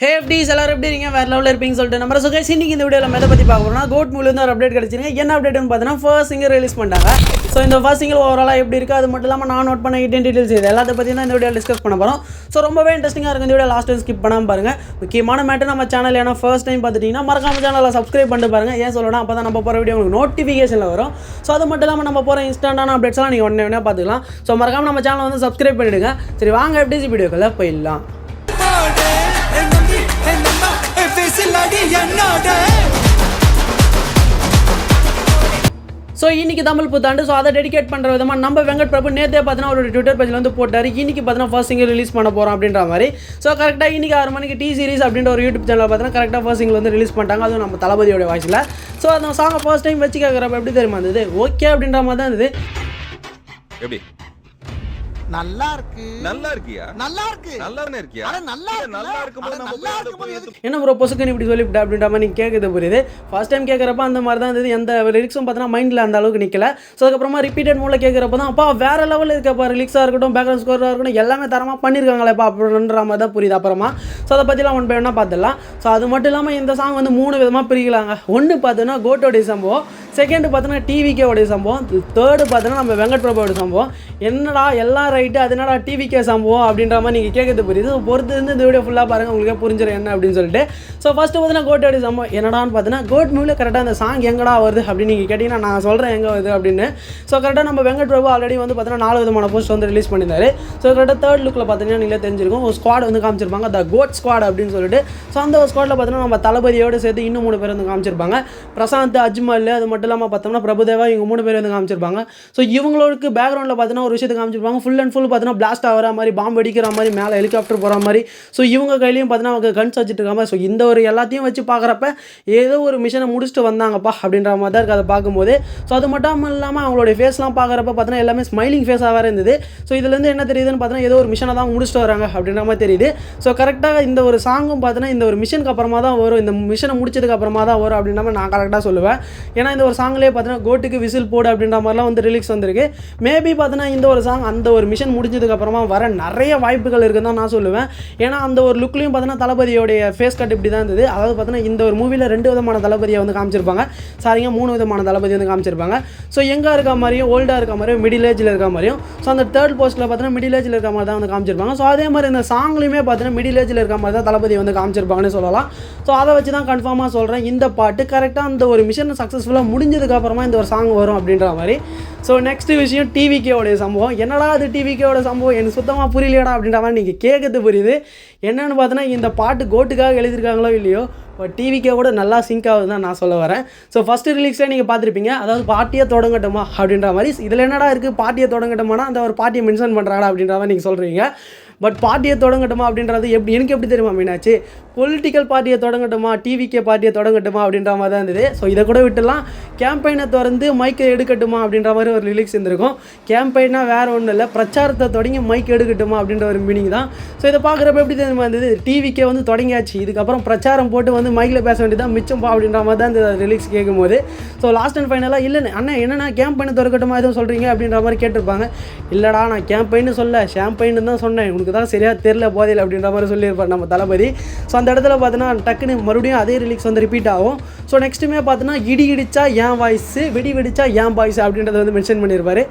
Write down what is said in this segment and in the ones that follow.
ஹேஃப்டிஸ் எல்லாரும் எப்படி இருக்கீங்க? வேறு லெவலில் இருப்பீங்கன்னு சொல்லிட்டு நம்ம சுகேஷ் இன்னைக்கு இந்த வீடியோவில் எதை பற்றி பார்க்க போகிறோம்னா கோட் மூலிருந்து ஒரு அப்டேட் கிடச்சிருங்க. என்ன அப்டேட்னு பார்த்தீங்கன்னா ஃபர்ஸ்ட் சிங்கர் ரிலீஸ் பண்ணிட்டாங்க. ஸோ இந்த ஃபர்ஸ்ட் சிங்கர் ஓவராலாக எப்படி இருக்குது, அது மட்டும் இல்லாமல் நான் நோட் பண்ண ஹிடன் டீட்டெயில்ஸ் இது எல்லாத்தை பற்றி தான் இந்த வீடியோ டிஸ்கஸ் பண்ண போகிறோம். ஸோ ரொம்பவே இன்ட்ரெஸ்டிங்காக இருக்கும் இந்த வீடியோ, லாஸ்ட் டைம் ஸ்கிப் பண்ணாமல் பாருங்கள். முக்கியமான மேட்டர் நம்ம சேனல் ஏன்னா ஃபர்ஸ்ட் டைம் பார்த்துட்டிங்கன்னா மறக்காம சேனலில் சப்ஸ்கிரைப் பண்ணிட்டு பாருங்கள். ஏன் சொல்லணும், அப்போ தான் நம்ம போகிற வீடியோ உங்களுக்கு நோட்டிஃபிகேஷனில் வரும். ஸோ அது மட்டும் இல்லாமல் நம்ம போகிற இன்ஸ்டன்டான அப்டேட்ஸ்லாம் நீங்கள் உடனே பார்த்துக்கலாம். ஸோ மறக்காம நம்ம சேனலை வந்து சப்ஸ்கிரைப் பண்ணிவிடுங்க. சரி வாங்க FDC வீடியோக்குள்ளே போயிடலாம். ஸோ இன்றைக்கி தமிழ் புத்தாண்டு, ஸோ அதை டெடிகேட் பண்ணுற விதமாக நம்ம வெங்கட் பிரபு நேற்றே பார்த்தீங்கன்னா அவரோட ட்விட்டர் பேஜில் வந்து போட்டார். இன்றைக்கி பார்த்தீங்கன்னா ஃபர்ஸ்ட் சிங்கிள் ரிலீஸ் பண்ண போகிறோம் அப்படின்ற மாதிரி. ஸோ கரெக்டாக இன்றைக்கி 6 மணிக்கு டி சீரிஸ் அப்படின்ற ஒரு யூடியூப் சேனலில் பார்த்தீங்கன்னா கரெக்டாக ஃபர்ஸ்ட் சிங்கிள் வந்து ரிலீஸ் பண்ணிட்டாங்க, அதுவும் நம்ம தளபதியோட வாய்ஸில். ஸோ அந்த சாங்கை ஃபர்ஸ்ட் டைம் வச்சு கேட்குறப்ப எப்படி தெரியுமா இருந்தது, ஓகே அப்படின்ற மாதிரி தான் இருந்தது. எப்படி நல்லா இருக்கு, நல்லா இருக்கியா, நல்லா இருக்கு, நல்லாவே இருக்கியா, அட நல்லா இருக்கு, நல்லா இருக்கும்போது நம்ம நல்லா இருக்கும்போது எதுக்கு என்ன ப்ரோ பொசுக்குன்னு இப்படி சொல்லிவிட்டா அப்படின்ற மாதிரி நீங்கள் கேட்குறது புரியுது. ஃபர்ஸ்ட் டைம் கேட்குறப்ப அந்த மாதிரி தான் இருந்தது, எந்த லிரிக்ஸும் பார்த்தீங்கன்னா மைண்டில் அந்த அளவுக்கு நிற்கல. ஸோ அதுக்கப்புறமா ரிப்பீட்டட் மூலம் கேட்குறப்ப தான் அப்பா வேறு லெவலில் இருக்கப்பா, லிரிக்ஸாக இருக்கட்டும், பேக்ரவுண்ட் ஸ்கோராக இருக்கட்டும், எல்லாமே தரமாக பண்ணியிருக்காங்களேப்பா அப்படின்ற மாதிரி தான் புரியுது. அப்புறமா ஸோ அதை பற்றிலாம் ஒன் பை ஒன்னாக பார்த்துடலாம். ஸோ அது மட்டும் இல்லாமல் இந்த சாங் வந்து 3 விதமாக பிரிக்கலாங்க. ஒன்று பார்த்தீங்கன்னா கோட்டோடைய சம்பவம், செகண்டு பார்த்தீங்கன்னா டிவிகேவோடைய சம்பவம், தேர்டு பார்த்தீங்கன்னா நம்ம வெங்கட் பிரபுவோட சம்பவம். என்னடா எல்லாம் ரைட்டு, அது என்னடா டிவிகே சம்பவம் அப்படின்ற மாதிரி நீங்கள் கேட்குறது புரியுது. பொறுத்து இருந்து இந்த வீடியோ ஃபுல்லாக பாருங்கள், உங்களுக்கே புரிஞ்சிடும் என்ன அப்படின்னு சொல்லிட்டு. ஸோ ஃபஸ்ட்டு பார்த்தீங்கன்னா கோட்டோடைய சம்பவம் என்னடான்னு பார்த்தீங்கன்னா கோட் மூவியில் கரெக்டாக அந்த சாங் எங்கடா வருது அப்படின்னு நீங்கள் கேட்டிங்கன்னா நான் சொல்கிறேன் எங்கே வருது அப்படின்னு. ஸோ கரெக்டாக நம்ம வெங்கட் பிரபு ஆல்ரெடி வந்து பார்த்தீங்கன்னா 4 விதமான போஸ்ட் வந்து ரிலீஸ் பண்ணியிருந்தாரு. ஸோ கரெக்டாக தேர்ட் லுக்கில் பார்த்தீங்கன்னா நீங்களே தெரிஞ்சிருக்கும், ஒரு ஸ்குவாட் வந்து காமிச்சிருப்பாங்க, த கோட் ஸ்குவாட் அப்படின்னு சொல்லிட்டு. ஸோ அந்த ஸ்குவாடில் பார்த்தீங்கன்னா நம்ம தளபதியோடு சேர்த்து இன்னும் 3 பேர் வந்து காமிச்சிருப்பாங்க. பிரசாந்த், அஜ்மல், அது மட்டும் இல்லாமல் பார்த்தோம்னா பிரபுதேவா, இவங்க 3 பேர் வந்து காமிச்சிருப்பாங்க. ஸோ இவங்களுக்கு பேக்ரவுண்டில் பார்த்தீங்கன்னா ஒரு விஷயத்தை காமிச்சிருப்பாங்க, ஃபுல் அண்ட் ஃபுல் பார்த்தீங்கன்னா பிளாஸ்ட் ஆகிற மாதிரி, பாம்பு அடிக்கிற மாதிரி, மேலே ஹெலிகாப்டர் போகிற மாதிரி. ஸோ இவங்க கையிலையும் பார்த்தீங்கன்னா அவங்க கன்ஸ் வச்சுட்டு இருக்காங்க. ஸோ இந்த ஒரு எல்லாத்தையும் வச்சு பார்க்குறப்ப ஏதோ ஒரு மிஷனை முடிச்சுட்டு வந்தாங்கப்பா அப்படின்ற மாதிரி தான் இருக்குது அதை பார்க்கும்போது. ஸோ அது மட்டும் இல்லாமல் அவங்களுடைய ஃபேஸ்லாம் பார்க்குறப்ப பார்த்தீங்கன்னா எல்லாமே ஸ்மைலிங் ஃபேஸாக வேறு இருந்தது. ஸோ இதுலேருந்து என்ன தெரியுதுன்னு பார்த்தீங்கன்னா ஏதோ ஒரு மிஷனை தான் முடிச்சுட்டு வராங்க அப்படின்ற மாதிரி தெரியுது. ஸோ கரெக்டாக இந்த ஒரு சாங்கும் பார்த்தீங்கன்னா இந்த ஒரு மிஷனுக்கு அப்புறமா தான் வரும், இந்த மிஷனை முடிச்சதுக்கு அப்புறமா தான் வரும் அப்படின்ற மாதிரி நான் கரெக்டாக சொல்லுவேன். ஏன்னா இந்த ஒரு சாங்லேயே பார்த்தீங்கன்னா கோட்டுக்கு விசில் போடு அப்படின்ற மாதிரிலாம் வந்து ரிலீக்ஸ் வந்திருக்கு. மேபி பார்த்தீங்கன்னா இந்த ஒரு சாங் அந்த ஒரு மிஷன் முடிஞ்சதுக்கு அப்புறமா வர நிறைய வாய்ப்புகள் இருக்குன்னு தான் நான் சொல்லுவேன். ஏன்னா அந்த ஒரு லுக்லையும் பார்த்தீங்கன்னா தளபதியோடைய ஃபேஸ் கட் இப்படி தான் இருந்தது. அதாவது பார்த்தீங்கன்னா இந்த ஒரு மூவியில் 2 விதமான தளபதியை வந்து காமிச்சிருப்பாங்க, சாரிங்க 3 விதமான தளபதி வந்து காமிச்சிருப்பாங்க. ஸோ எங்கே இருக்க மாதிரியும், ஓல்டாக இருக்க மாதிரியும், மிடில் ஏஜில் இருக்க மாதிரியும். ஸோ அந்த தேர்ட் போஸ்ட்டில் பார்த்தீங்கன்னா மிடில் ஏஜில் இருக்க மாதிரி தான் வந்து காமிச்சிருப்பாங்க. ஸோ அதே மாதிரி இந்த சாங்லையுமே பார்த்தீங்கன்னா மிடில் ஏஜில் இருக்க மாதிரி தான் தளபதி வந்து காமிச்சிருப்பாங்கன்னு சொல்லலாம். ஸோ அதை வச்சு தான் கன்ஃபார்மாக சொல்கிறேன், இந்த பாட்டு கரெக்டாக அந்த ஒரு மிஷன் சக்ஸஸ்ஃபுல்லாக முடிஞ்சதுக்கு அப்புறமா இந்த ஒரு சாங் வரும் அப்படின்ற மாதிரி. ஸோ நெக்ஸ்ட் விஷயம் டிவிகேவோடைய சம்பவம். என்னடா அது டிவிகேவோட சம்பவம், எனக்கு சுத்தமாக புரியலையடா அப்படின்ற மாதிரி நீங்கள் கேட்குறது புரியுது. என்னென்னு பார்த்தோன்னா இந்த பாட்டு கோட்டுக்காக எழுதியிருக்காங்களோ இல்லையோ, பட் டிவிக்கே கூட நல்லா சிங்க் ஆகுது தான் நான் சொல்ல வரேன். ஸோ ஃபஸ்ட்டு ரிலீக்ஸில் நீங்கள் பார்த்துருப்பீங்க, அதாவது பார்ட்டியை தொடங்கட்டுமா அப்படின்ற மாதிரி. இதில் என்னடா இருக்குது, பார்ட்டியை தொடங்கட்டுமானா அந்த ஒரு பார்ட்டியை மென்ஷன் பண்ணுறாடா அப்படின்ற மாதிரி நீங்கள் சொல்கிறீங்க. பட் பார்ட்டியை தொடங்கட்டுமா அப்படின்றது எனக்கு எப்படி தெரியுமா மீனாச்சு, பொலிட்டிக்கல் பார்ட்டியை தொடங்கட்டுமா, டிவிகே பார்ட்டியை தொடங்கட்டுமா அப்படின்ற மாதிரி தான் இருந்தது. ஸோ இதை கூட விட்டுலாம், கேம்பெயினை திறந்து மைக்கை எடுக்கட்டுமா அப்படின்ற மாதிரி ஒரு ரிலீக்ஸ் இருந்திருக்கும். கேம்பெயினாக வேறு ஒன்றும் இல்லை, பிரச்சாரத்தை தொடங்கி மைக் எடுக்கட்டுமா அப்படின்ற ஒரு மீனிங் தான். ஸோ இதை பார்க்குறப்ப எப்படி தெரியுமா இருந்தது, டிவிக்கே வந்து தொடங்கியாச்சு, இதுக்கப்புறம் பிரச்சாரம் போட்டு வந்து மைக்கில் பேச வேண்டியதான் மிச்சம் அப்படின்ற மாதிரி தான் இந்த ரிலீக்ஸ் கேட்கும்போது. ஸோ லாஸ்ட் அண்ட் ஃபைனலாக இல்லைன்னு அண்ணா என்னன்னா கேம்பெயினை திறக்கட்டுமா எதுவும் சொல்கிறீங்க அப்படின்ற மாதிரி கேட்டிருப்பாங்க. இல்லைடா நான் கேம்பெயின்னு சொல்ல, ஷாம்பெயின்னு தான் சொன்னேன், உனக்கு தான் சரியாக தெரில போதையில் அப்படின்ற மாதிரி சொல்லியிருப்பார் நம்ம தளபதி. ஸோ அந்த இடத்துல பார்த்தீங்கன்னா டக்குன்னு மறுபடியும் அதே ரிலீக்ஸ் வந்து ரிப்பீட் ஆகும். ஸோ நெக்ஸ்ட்டுமே பார்த்தீங்கன்னா இடி இடிச்சா ஏன் வாய்ஸு, வெடி வெடிச்சா ஏன் வாய்ஸ் அப்படின்றத வந்து மென்ஷன் பண்ணியிருப்பார்.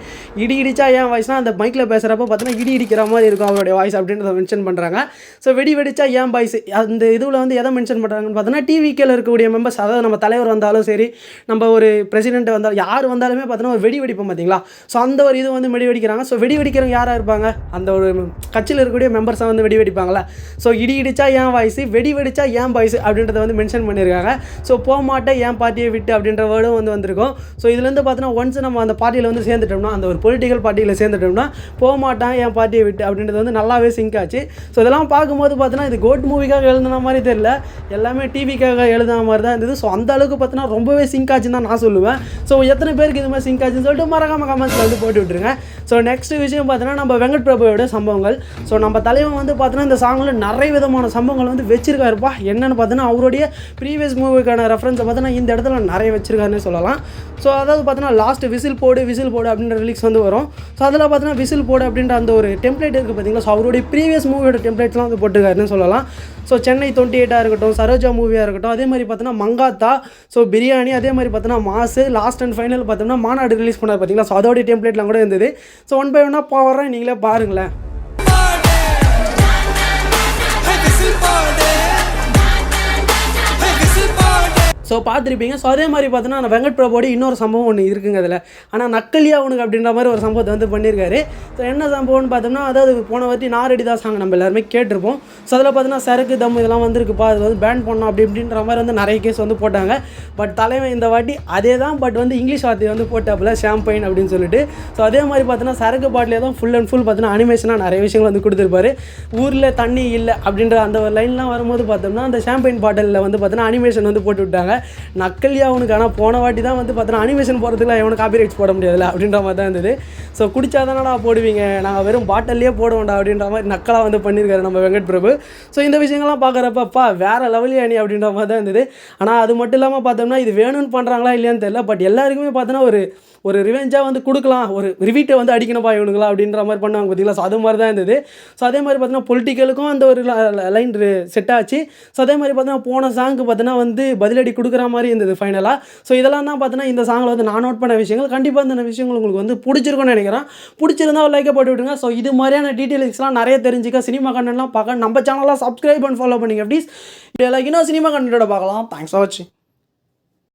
இடி இடிச்சா ஏன் வாய்ஸ்னால் அந்த மைக்கில் பேசுகிறப்ப பார்த்தீங்கன்னா இடி இடிக்கிற மாதிரி இருக்கும் அவருடைய வாய்ஸ் அப்படின்றத மென்ஷன் பண்ணுறாங்க. ஸோ வெடி வெடிச்சா ஏன் வாய்ஸ் அந்த இதில் வந்து எதை மென்ஷன் பண்ணுறாங்கன்னு பார்த்தீங்கன்னா டிவிகேல இருக்கக்கூடிய மெம்பர்ஸ், அதாவது நம்ம தலைவர் வந்தாலும் சரி, நம்ம ஒரு பிரசிடென்ட் வந்தாலும் யார் வந்தாலுமே பார்த்தீங்கன்னா ஒரு வெடி வெடிப்போம் பார்த்தீங்களா. ஸோ அந்த ஒரு இது வந்து வெடி வெடிக்கிறாங்க. ஸோ வெடி வெடிக்கிறவங்க யாராக இருப்பாங்க, அந்த ஒரு கட்சியில் இருக்கக்கூடிய மெம்பர்ஸை வந்து வெடி வெடிப்பாங்களா. ஸோ இடி இடிச்சா ஏன் வாய்ஸ், வெடி வெடிச்சா ஏன் வாய்ஸ் அப்படின்றத வந்து மென்ஷன் பண்ணியிருக்காங்க. ஸோ போக மாட்டேன் ஏன் பார்ட்டியை விட்டு அப்படின்ற வேர்டும் வந்து வந்திருக்கும். ஸோ இதுலேருந்து பார்த்தீங்கன்னா ஒன்ஸ் நம்ம அந்த பார்ட்டியில் வந்து சேர்ந்துட்டோம்னா, அந்த ஒரு பொலிட்டிக்கல் பார்ட்டியில் சேர்ந்துட்டோம்னா போக மாட்டான் என் பார்ட்டியை விட்டு அப்படின்றது வந்து நல்லாவே சிங்க் ஆச்சு. ஸோ இதெல்லாம் பார்க்கும்போது பார்த்தீங்கன்னா இது கோட் மூவிக்காக எழுதுன மாதிரி தெரியல, எல்லாமே டிவிக்காக எழுதுன மாதிரி தான் இருந்தது. ஸோ அந்த அளவுக்கு பார்த்தீங்கன்னா ரொம்பவே சிங்க் ஆச்சுன்னு தான் நான் சொல்லுவேன். ஸோ எத்தனை பேருக்கு இது மாதிரி சிங்க் ஆச்சுன்னு சொல்லிட்டு மறக்காம கமெண்ட்ஸில் வந்து போட்டு விட்டுருங்க. ஸோ நெக்ஸ்ட் விஷயம் பார்த்தீங்கன்னா நம்ம வெங்கட் பிரபுவோட சம்பவங்கள். ஸோ நம்ம தலைவன் வந்து பார்த்தீங்கன்னா இந்த சாங்கில் நிறைய விதமான சம்பவங்கள் வந்து வச்சு வச்சிருக்காருப்பா. என்னென்னு பார்த்தீங்கன்னா அவருடைய ப்ரீவியஸ் மூவிக்கான ரெஃபரன்ஸை பார்த்தீங்கன்னா இந்த இடத்துல நிறைய வச்சிருக்காருன்னு சொல்லலாம். ஸோ அதாவது பார்த்தீங்கன்னா லாஸ்ட் விசில் போடு அப்படின்ற ரிலீக்ஸ் வந்து வரும். ஸோ அதில் பார்த்தீங்கன்னா விசில் போடு அப்படின்ற அந்த ஒரு டெம்ப்ளேட் இருக்குது பார்த்தீங்களா. ஸோ அவருடைய ப்ரீவியஸ் மூவியோட டெம்ப்ளேட்ஸ்லாம் வந்து போட்டுருக்காருன்னு சொல்லலாம். ஸோ சென்னை 28 இருக்கட்டும், சரோஜா மூவியாக இருக்கட்டும், அதே மாதிரி பார்த்தீங்கன்னா மங்காத்தா, ஸோ பிரியாணி, அதே மாதிரி பார்த்தீங்கன்னா மாசு, லாஸ்ட் அண்ட் ஃபைனல் பார்த்தோம்னா மாநாடு ரிலீஸ் பண்ணார் பார்த்தீங்களா. ஸோ அதோடைய டெம்ப்ளேட்லாம் கூட இருந்தது. ஸோ ஒன் பை ஒன்னாக போகிறேன், நீங்களே பாருங்களேன். ஸோ பார்த்துருப்பீங்க. ஸோ அதே மாதிரி பார்த்தோன்னா அந்த வெங்கட் பிரபுவோட இன்னொரு சம்பவம் ஒன்று இருக்குங்க அதில். ஆனால் நக்கலியா உனக்கு அப்படின்ற மாதிரி ஒரு சம்பவத்தை வந்து பண்ணியிருக்காரு. ஸோ என்ன சம்பவம்னு பார்த்தோம்னா, அதாவது போன வாட்டி நாரடி தான் சாங் நம்ம எல்லாருமே கேட்டிருப்போம். ஸோ அதில் பார்த்தீங்கன்னா சரக்கு தம் இதெல்லாம் வந்துருக்குப்பா, அது வந்து பேன் பண்ணோம் அப்படின்ற மாதிரி வந்து நிறைய கேஸ் வந்து போட்டாங்க. பட் தலைவன் இந்த வாட்டி அதே தான், பட் வந்து இங்கிலீஷ் வார்த்தையை வந்து போட்டாப்புல ஷாம்பைன் அப்படின்னு சொல்லிட்டு. ஸோ அதே மாதிரி பார்த்தோன்னா சரக்கு பாட்டிலே தான் ஃபுல் அண்ட் ஃபுல் பார்த்தீங்கன்னா அனிமேஷனாக நிறைய விஷயங்கள் வந்து கொடுத்துருப்பாரு. ஊரில் தண்ணி இல்லை அப்படின்ற அந்த ஒரு லைன்லாம் வரும்போது பார்த்தோம்னா அந்த ஷாம்பைன் பாட்டிலில் வந்து பார்த்தீங்கன்னா அனிமேஷன் வந்து போட்டு விட்டாங்க. நக்கலியா அவனுக்கு. ஆனால் போன வாட்டி தான் வந்து பார்த்தீங்கன்னா அனிமேஷன் போகிறதுக்குலாம் எவனுக்கு காப்பி ரைட்ஸ் போட முடியாதுல்ல அப்படின்ற மாதிரி தான் இருந்தது. ஸோ குடிச்சாதானடா போடுவீங்க, நாங்கள் வெறும் பாட்டிலே போடுவோம்டா அப்படின்ற மாதிரி நக்கலாக வந்து பண்ணியிருக்காரு நம்ம வெங்கட் பிரபு. ஸோ இந்த விஷயங்கள்லாம் பார்க்குறப்பப்பா வேறு லெவலியா நீ அப்படின்ற மாதிரி தான் இருந்தது. ஆனால் அது மட்டும் இல்லாமல் பார்த்தோம்னா இது வேணும்னு பண்ணுறாங்களா இல்லையான்னு தெரியல. பட் எல்லாருக்குமே பார்த்தோன்னா ஒரு ரிவெஞ்சாக வந்து கொடுக்கலாம், ஒரு ரிவீட்டை வந்து அடிக்கணும்ப்பா இவனுங்களா அப்படின்ற மாதிரி பண்ணுவாங்க பார்த்தீங்களா. ஸோ அது மாதிரி தான் இருந்தது. ஸோ அதே மாதிரி பார்த்தீங்கன்னா பொலிட்டிக்கலுக்கும் அந்த ஒரு லைன் செட் ஆச்சு. ஸோ அதே மாதிரி பார்த்தீங்கன்னா போன சாங்க்கு பார்த்தீங்கன்னா வந்து பதிலடி கொடுக்குற மாதிரி இருந்தது ஃபைனலாக. ஸோ இதெல்லாம் தான் பார்த்தீங்கன்னா இந்த சாங்கில் வந்து நான் நோட் பண்ண விஷயங்கள். கண்டிப்பாக இந்த விஷயங்கள் உங்களுக்கு வந்து பிடிச்சிருக்கும்னு நினைக்கிறேன். பிடிச்சிருந்தா ஒரு லைக்கை போட்டு விட்டுருங்க. ஸோ இது மாதிரியான டீட்டெயில்ஸ்லாம் நிறைய தெரிஞ்சுக்க, சினிமா கண்டென்ட்லாம் பார்க்க நம்ம சேனலாக சப்ஸ்கிரைப் அண்ட் ஃபாலோ பண்ணிங்க ப்ளீஸ். இப்படி லைக் இன்னும் சினிமா கண்டென்ட்டோட பார்க்கலாம். தேங்க்ஸ் ஃபார் வாட்சிங்.